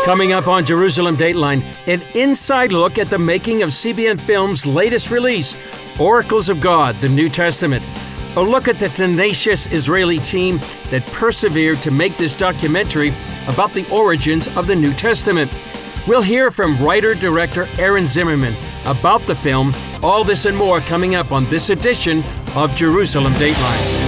Coming up on Jerusalem Dateline, an inside look at the making of CBN Films' latest release, Oracles of God, the New Testament. A look at the tenacious Israeli team that persevered to make this documentary about the origins of the New Testament. We'll hear from writer-director Aaron Zimmerman about the film. All this and more coming up on this edition of Jerusalem Dateline.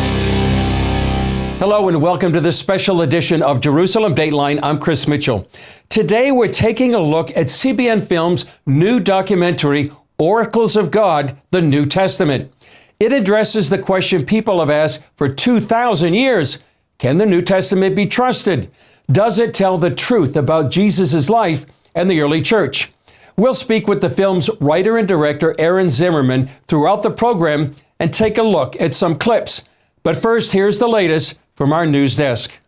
Hello and welcome to this special edition of Jerusalem Dateline. I'm Chris Mitchell. Today we're taking a look at CBN Films' new documentary, Oracles of God, the New Testament. It addresses the question people have asked for 2,000 years. Can the New Testament be trusted? Does it tell the truth about Jesus' life and the early church? We'll speak with the film's writer and director, Aaron Zimmerman, throughout the program and take a look at some clips. But first, here's the latest from our news desk.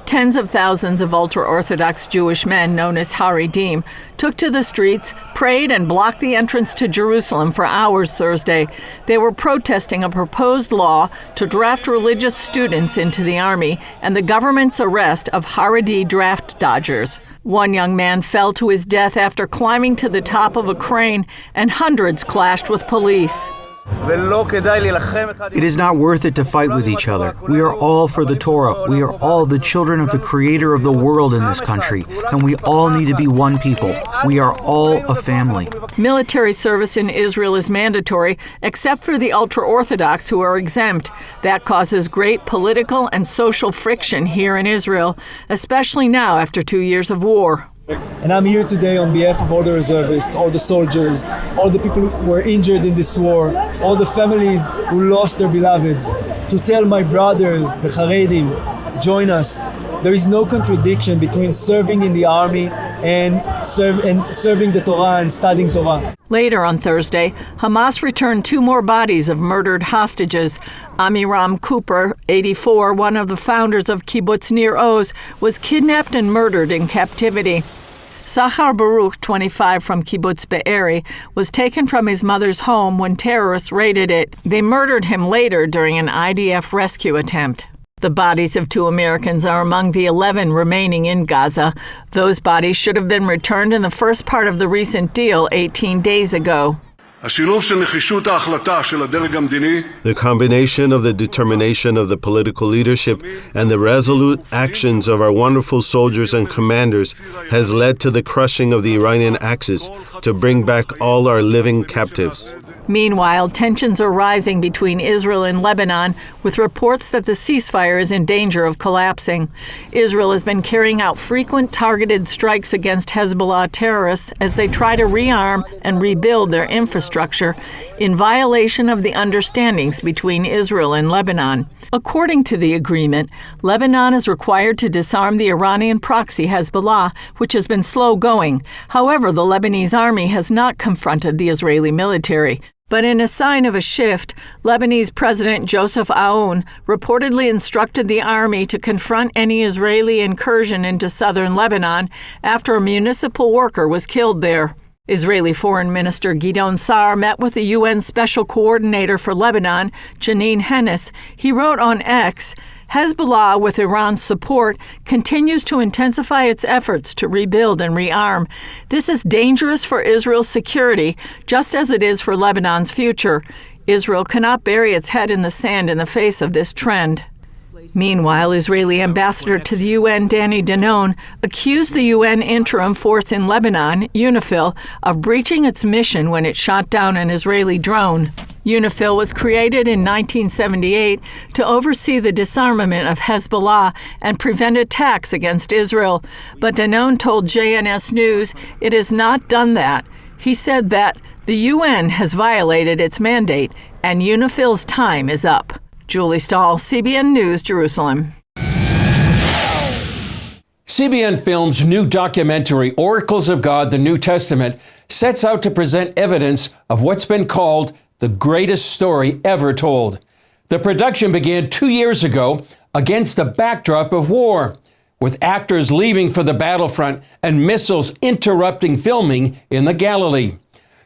Tens of thousands of ultra-Orthodox Jewish men, known as Haredim, took to the streets, prayed, and blocked the entrance to Jerusalem for hours Thursday. They were protesting a proposed law to draft religious students into the army and the government's arrest of Haredi draft dodgers. One young man fell to his death after climbing to the top of a crane, and hundreds clashed with police. It is not worth it to fight with each other. We are all for the Torah. We are all the children of the Creator of the world in this country, and we all need to be one people. We are all a family. Military service in Israel is mandatory, except for the ultra-Orthodox who are exempt. That causes great political and social friction here in Israel, especially now after 2 years of war. And I'm here today on behalf of all the reservists, all the soldiers, all the people who were injured in this war, all the families who lost their beloveds, to tell my brothers, the Haredim, join us. There is no contradiction between serving in the army and serving the Torah and studying Torah. Later on Thursday, Hamas returned 2 more bodies of murdered hostages. Amiram Cooper, 84, one of the founders of Kibbutz Nir Oz, was kidnapped and murdered in captivity. Sachar Baruch, 25, from Kibbutz Be'eri, was taken from his mother's home when terrorists raided it. They murdered him later during an IDF rescue attempt. The bodies of 2 Americans are among the 11 remaining in Gaza. Those bodies should have been returned in the first part of the recent deal 18 days ago. The combination of the determination of the political leadership and the resolute actions of our wonderful soldiers and commanders has led to the crushing of the Iranian Axis to bring back all our living captives. Meanwhile, tensions are rising between Israel and Lebanon, with reports that the ceasefire is in danger of collapsing. Israel has been carrying out frequent targeted strikes against Hezbollah terrorists as they try to rearm and rebuild their infrastructure in violation of the understandings between Israel and Lebanon. According to the agreement, Lebanon is required to disarm the Iranian proxy Hezbollah, which has been slow going. However, the Lebanese army has not confronted the Israeli military. But in a sign of a shift, Lebanese President Joseph Aoun reportedly instructed the army to confront any Israeli incursion into southern Lebanon after a municipal worker was killed there. Israeli Foreign Minister Gideon Sa'ar met with the UN Special Coordinator for Lebanon, Janine Hennis. He wrote on X, Hezbollah, with Iran's support, continues to intensify its efforts to rebuild and rearm. This is dangerous for Israel's security, just as it is for Lebanon's future. Israel cannot bury its head in the sand in the face of this trend. Meanwhile, Israeli ambassador to the UN, Danny Danon, accused the UN interim force in Lebanon, UNIFIL, of breaching its mission when it shot down an Israeli drone. UNIFIL was created in 1978 to oversee the disarmament of Hezbollah and prevent attacks against Israel. But Danon told JNS News it has not done that. He said that the UN has violated its mandate and UNIFIL's time is up. Julie Stahl, CBN News, Jerusalem. CBN Films' new documentary, Oracles of God, the New Testament, sets out to present evidence of what's been called the greatest story ever told. The production began 2 years ago against a backdrop of war, with actors leaving for the battlefront and missiles interrupting filming in the Galilee.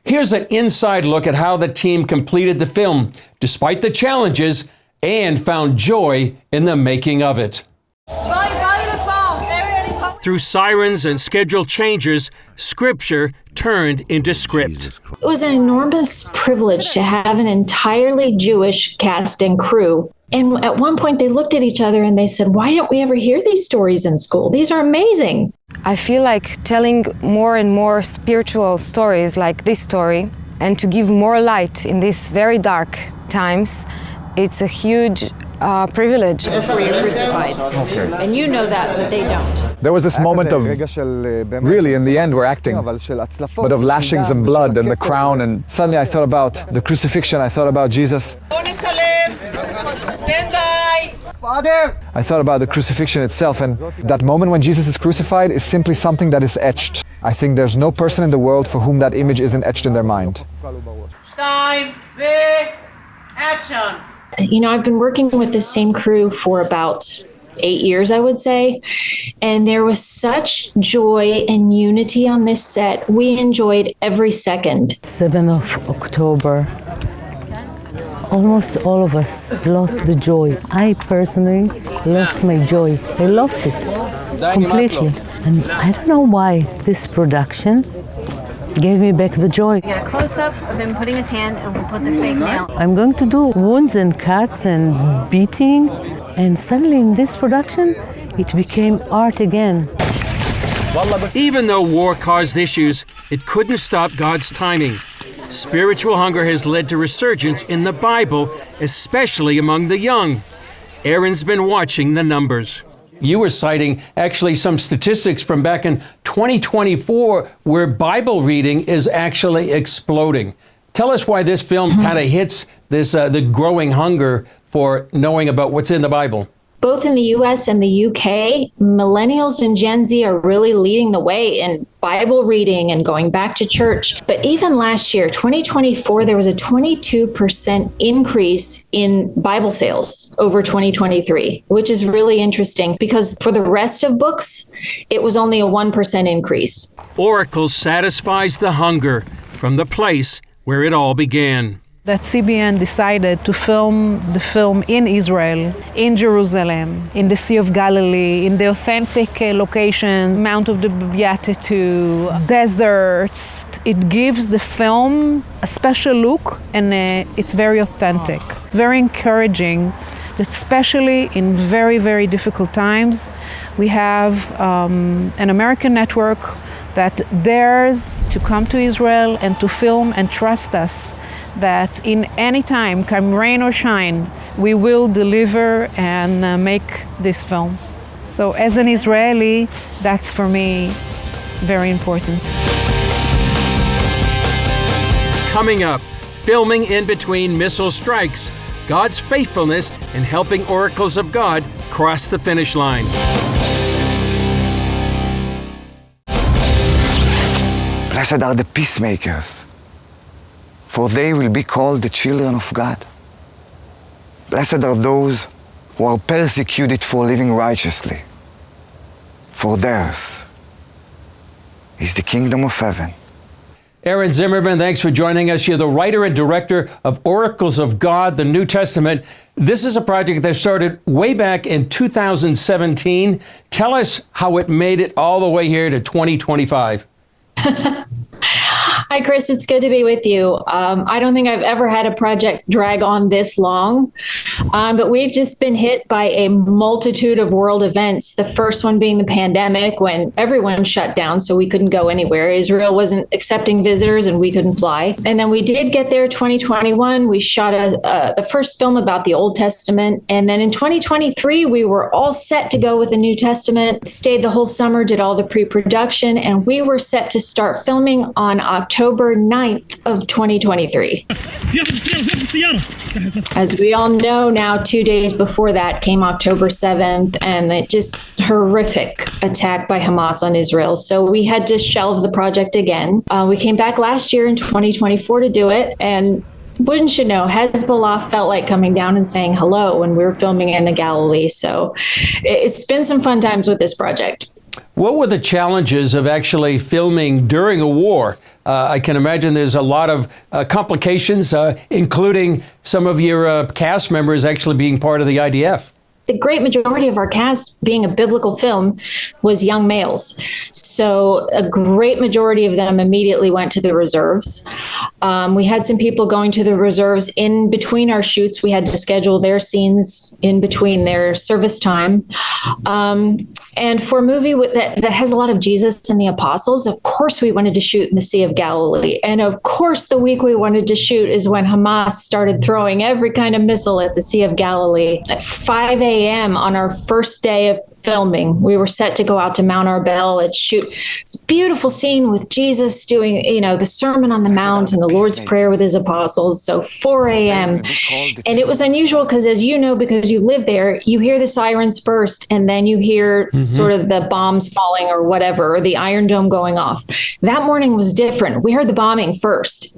Here's an inside look at how the team completed the film, despite the challenges, and found joy in the making of it. Through sirens and schedule changes, Scripture turned into script. It was an enormous privilege to have an entirely Jewish cast and crew. And at one point they looked at each other and they said, why don't we ever hear these stories in school? These are amazing. I feel like telling more and more spiritual stories like this story and to give more light in these very dark times, it's a huge privilege. Especially crucified. And you know that, but they don't. There was this moment of, really, in the end, we're acting, but of lashings and blood and the crown, and suddenly I thought about the crucifixion, I thought about Jesus. Father! I thought about the crucifixion itself, and that moment when Jesus is crucified is simply something that is etched. I think there's no person in the world for whom that image isn't etched in their mind. Action! You know, I've been working with the same crew for about 8 years, I would say, and there was such joy and unity on this set. We enjoyed every second. 7th of October, almost all of us lost the joy. I personally lost my joy. I lost it completely. And I don't know why this production gave me back the joy. We got a close-up of him putting his hand, and we'll put the fake nail. I'm going to do wounds and cuts and beating, and suddenly in this production, it became art again. Even though war caused issues, it couldn't stop God's timing. Spiritual hunger has led to resurgence in the Bible, especially among the young. Aaron's been watching the numbers. You were citing actually some statistics from back in 2024 where Bible reading is actually exploding. Tell us why this film kind of hits this the growing hunger for knowing about what's in the Bible. Both in the US and the UK, millennials and Gen Z are really leading the way in Bible reading and going back to church. But even last year, 2024, there was a 22% increase in Bible sales over 2023, which is really interesting because for the rest of books, it was only a 1% increase. Oracle satisfies the hunger from the place where it all began. That CBN decided to film the film in Israel, in Jerusalem, in the Sea of Galilee, in the authentic locations, Mount of the Beatitude, deserts. It gives the film a special look and it's very authentic. It's very encouraging that especially in very, very difficult times, we have an American network that dares to come to Israel and to film and trust us that in any time, come rain or shine, we will deliver and make this film. So as an Israeli, that's for me very important. Coming up, filming in between missile strikes, God's faithfulness in helping oracles of God cross the finish line. Blessed are the peacemakers, for they will be called the children of God. Blessed are those who are persecuted for living righteously, for theirs is the kingdom of heaven. Aaron Zimmerman, thanks for joining us. You're the writer and director of Oracles of God, the New Testament. This is a project that started way back in 2017. Tell us how it made it all the way here to 2025. Hi, Chris. It's good to be with you. I don't think I've ever had a project drag on this long, but we've just been hit by a multitude of world events. The first one being the pandemic, when everyone shut down, so we couldn't go anywhere. Israel wasn't accepting visitors and we couldn't fly. And then we did get there 2021. We shot the first film about the Old Testament. And then in 2023, we were all set to go with the New Testament, stayed the whole summer, did all the pre-production, and we were set to start filming on October 9th of 2023. As we all know now, 2 days before that came October 7th, and it just horrific attack by Hamas on Israel. So we had to shelve the project again. We came back last year in 2024 to do it, and wouldn't you know, Hezbollah felt like coming down and saying hello when we were filming in the Galilee. So it's been some fun times with this project. What were the challenges of actually filming during a war? I can imagine there's a lot of complications, including some of your cast members actually being part of the IDF. the great majority of our cast, being a biblical film, was young males. So a great majority of them immediately went to the reserves. We had some people going to the reserves in between our shoots. We had to schedule their scenes in between their service time. And for a movie that has a lot of Jesus and the apostles, of course we wanted to shoot in the Sea of Galilee. And of course the week we wanted to shoot is when Hamas started throwing every kind of missile at the Sea of Galilee. At 5 a.m. on our first day of filming, we were set to go out to Mount Arbel and shoot this beautiful scene with Jesus doing, the Sermon on the Mount and the Lord's Prayer with his apostles. So 4 a.m. And it was unusual because, as you know, because you live there, you hear the sirens first, and then you hear sort of the bombs falling or whatever, or the Iron Dome going off. That morning was different. We heard the bombing first.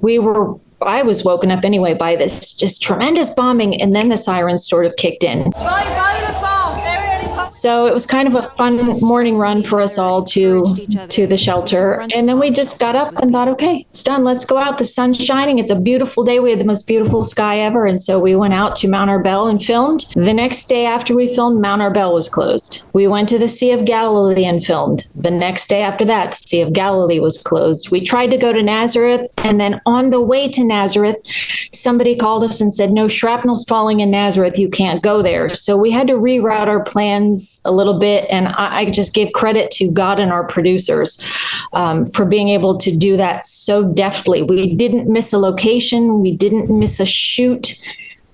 I was woken up anyway by this just tremendous bombing, and then the sirens sort of kicked in. So it was kind of a fun morning run for us all to the shelter. And then we just got up and thought, okay, it's done. Let's go out. The sun's shining. It's a beautiful day. We had the most beautiful sky ever. And so we went out to Mount Arbel and filmed. The next day after we filmed, Mount Arbel was closed. We went to the Sea of Galilee and filmed. The next day after that, the Sea of Galilee was closed. We tried to go to Nazareth. And then on the way to Nazareth, somebody called us and said, no, shrapnel's falling in Nazareth. You can't go there. So we had to reroute our plans a little bit. And I just gave credit to God and our producers for being able to do that so deftly. We didn't miss a location. We didn't miss a shoot.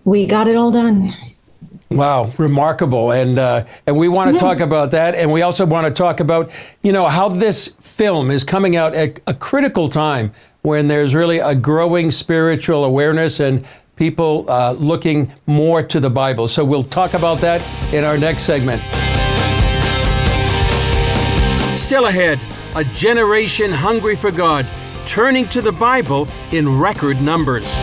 We got it all done. Wow, remarkable. And we want to talk about that. And we also want to talk about, how this film is coming out at a critical time when there's really a growing spiritual awareness and people looking more to the Bible. So we'll talk about that in our next segment. Still ahead, a generation hungry for God, turning to the Bible in record numbers.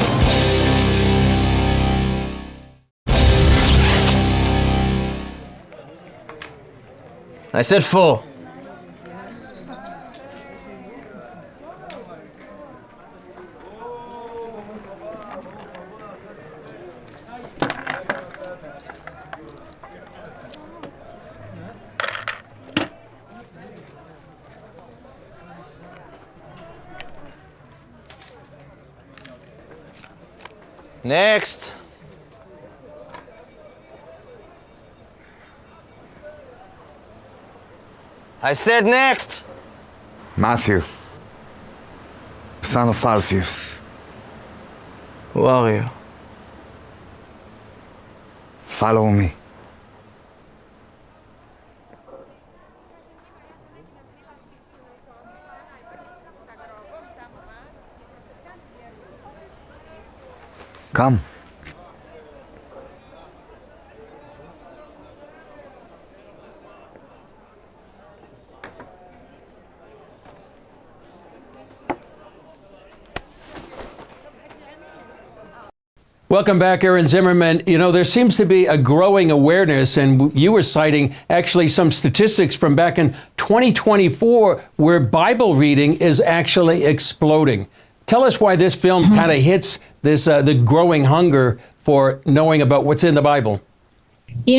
I said 4. Next. I said next. Matthew, son of Alphaeus. Who are you? Follow me. Come. Welcome back, Aaron Zimmerman. There seems to be a growing awareness, and you were citing actually some statistics from back in 2024 where Bible reading is actually exploding. Tell us why this film kind of hits this the growing hunger for knowing about what's in the Bible.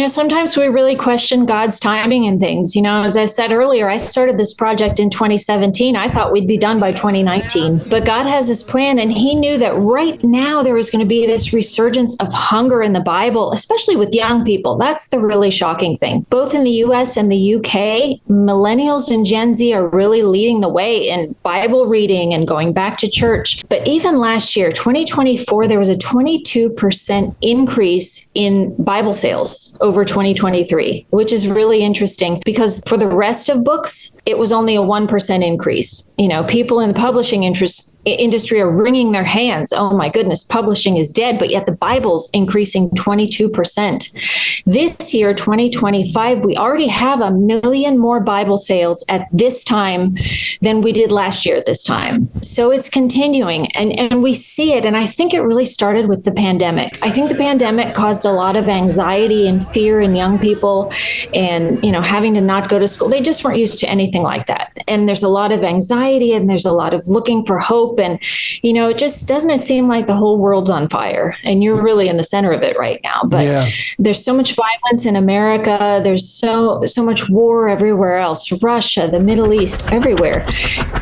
Sometimes we really question God's timing and things. As I said earlier, I started this project in 2017. I thought we'd be done by 2019. But God has his plan, and he knew that right now there was going to be this resurgence of hunger in the Bible, especially with young people. That's the really shocking thing. Both in the US and the UK, millennials and Gen Z are really leading the way in Bible reading and going back to church. But even last year, 2024, there was a 22% increase in Bible sales over 2023, which is really interesting because for the rest of books, it was only a 1% increase. People in the publishing industry are wringing their hands. Oh my goodness, publishing is dead, but yet the Bible's increasing 22%. This year, 2025, we already have 1 million more Bible sales at this time than we did last year at this time. So it's continuing, and we see it. And I think it really started with the pandemic. I think the pandemic caused a lot of anxiety and fear in young people. and, having to not go to school. They just weren't used to anything like that. And there's a lot of anxiety and there's a lot of looking for hope. And, it just doesn't seem like the whole world's on fire and you're really in the center of it right now. But there's so much violence in America. There's so much war everywhere else, Russia, the Middle East, everywhere.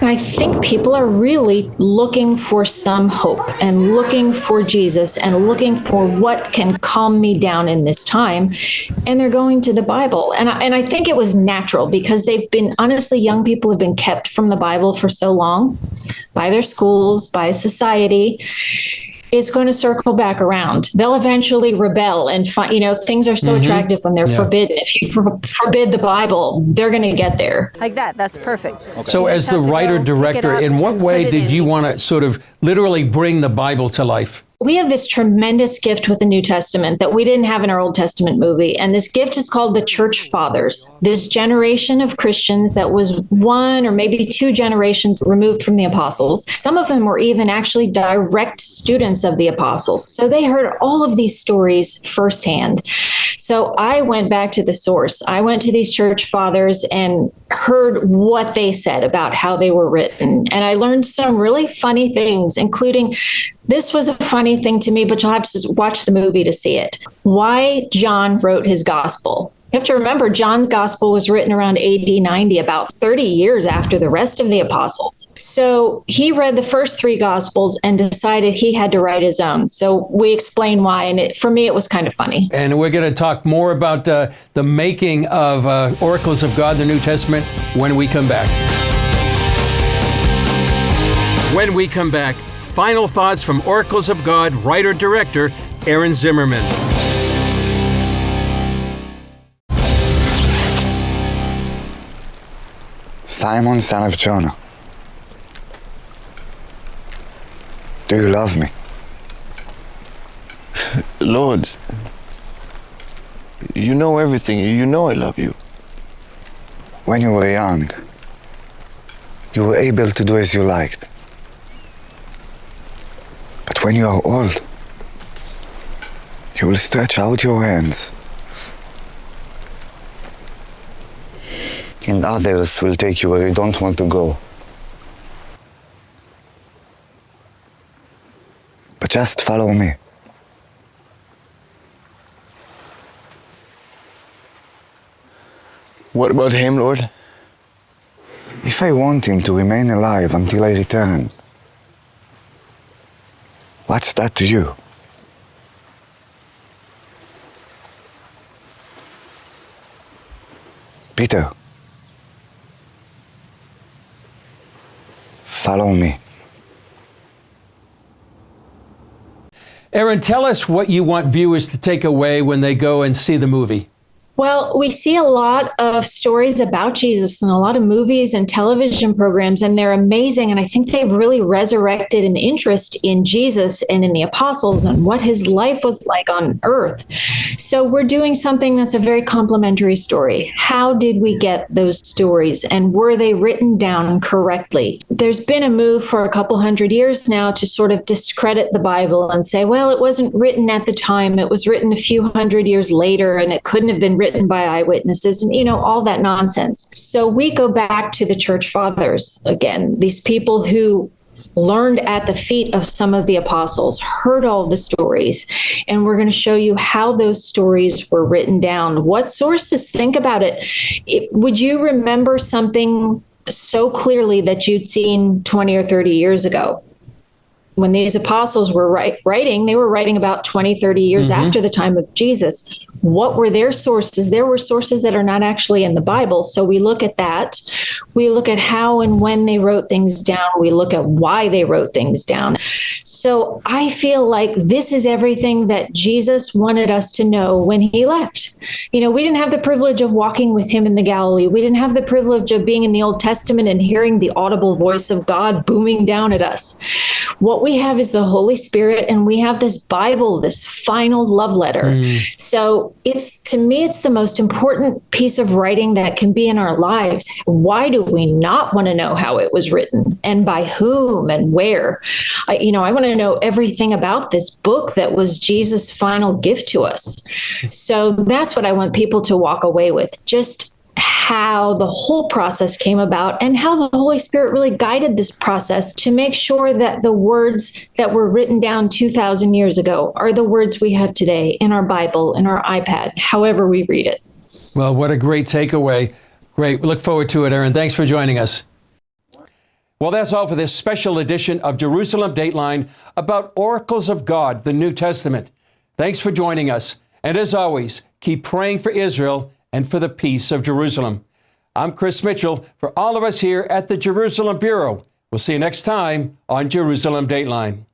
And I think people are really looking for some hope and looking for Jesus and looking for what can calm me down in this time. And they're going to the Bible. And I think it was natural because they've been, honestly, young people have been kept from the Bible for so long by their schools, by society. It's going to circle back around. They'll eventually rebel and things are so attractive when they're forbidden. If you forbid the Bible, they're going to get there. Like that. That's perfect. Okay. So as the writer-director, in what way did you want to sort of literally bring the Bible to life? We have this tremendous gift with the New Testament that we didn't have in our Old Testament movie. And this gift is called the Church Fathers. This generation of Christians that was one or maybe two generations removed from the apostles. Some of them were even actually direct students of the apostles. So they heard all of these stories firsthand. So I went back to the source. I went to these church fathers and heard what they said about how they were written. And I learned some really funny things, including this was a funny thing to me, but you'll have to watch the movie to see it. Why John wrote his gospel. You have to remember, John's gospel was written around AD 90, about 30 years after the rest of the apostles. So he read the first three gospels and decided he had to write his own. So we explain why. And for me, it was kind of funny. And we're going to talk more about the making of Oracles of God, the New Testament, when we come back. When we come back, final thoughts from Oracles of God writer-director Aaron Zimmerman. Simon, son of Jonah, do you love me? Lord, you know everything. You know I love you. When you were young, you were able to do as you liked. But when you are old, you will stretch out your hands, and others will take you where you don't want to go. But just follow me. What about him, Lord? If I want him to remain alive until I return, what's that to you? Peter, follow me. Aaron, tell us what you want viewers to take away when they go and see the movie. Well, we see a lot of stories about Jesus in a lot of movies and television programs, and they're amazing. And I think they've really resurrected an interest in Jesus and in the apostles and what his life was like on earth. So we're doing something that's a very complimentary story. How did we get those stories, and were they written down correctly? There's been a move for a couple hundred years now to sort of discredit the Bible and say, well, it wasn't written at the time. It was written a few hundred years later, and it couldn't have been written by eyewitnesses, and all that nonsense. So we go back to the church fathers again, these people who learned at the feet of some of the apostles, heard all the stories, and we're going to show you how those stories were written down. What sources? Think about it. Would you remember something so clearly that you'd seen 20 or 30 years ago? When these apostles were writing, they were writing about 20, 30 years after the time of Jesus. What were their sources? There were sources that are not actually in the Bible. So we look at that. We look at how and when they wrote things down. We look at why they wrote things down. So I feel like this is everything that Jesus wanted us to know when he left. We didn't have the privilege of walking with him in the Galilee. We didn't have the privilege of being in the Old Testament and hearing the audible voice of God booming down at us. What we have is the Holy Spirit, and we have this Bible, this final love letter. So to me, it's the most important piece of writing that can be in our lives. Why do we not want to know how it was written and by whom and where? I want to know everything about this book that was Jesus' final gift to us. So that's what I want people to walk away with, just how the whole process came about and how the Holy Spirit really guided this process to make sure that the words that were written down 2,000 years ago are the words we have today in our Bible, in our iPad, however we read it. Well, what a great takeaway. Great. We look forward to it, Erin. Thanks for joining us. Well, that's all for this special edition of Jerusalem Dateline about Oracles of God, the New Testament. Thanks for joining us. And as always, keep praying for Israel and for the peace of Jerusalem. I'm Chris Mitchell for all of us here at the Jerusalem Bureau. We'll see you next time on Jerusalem Dateline.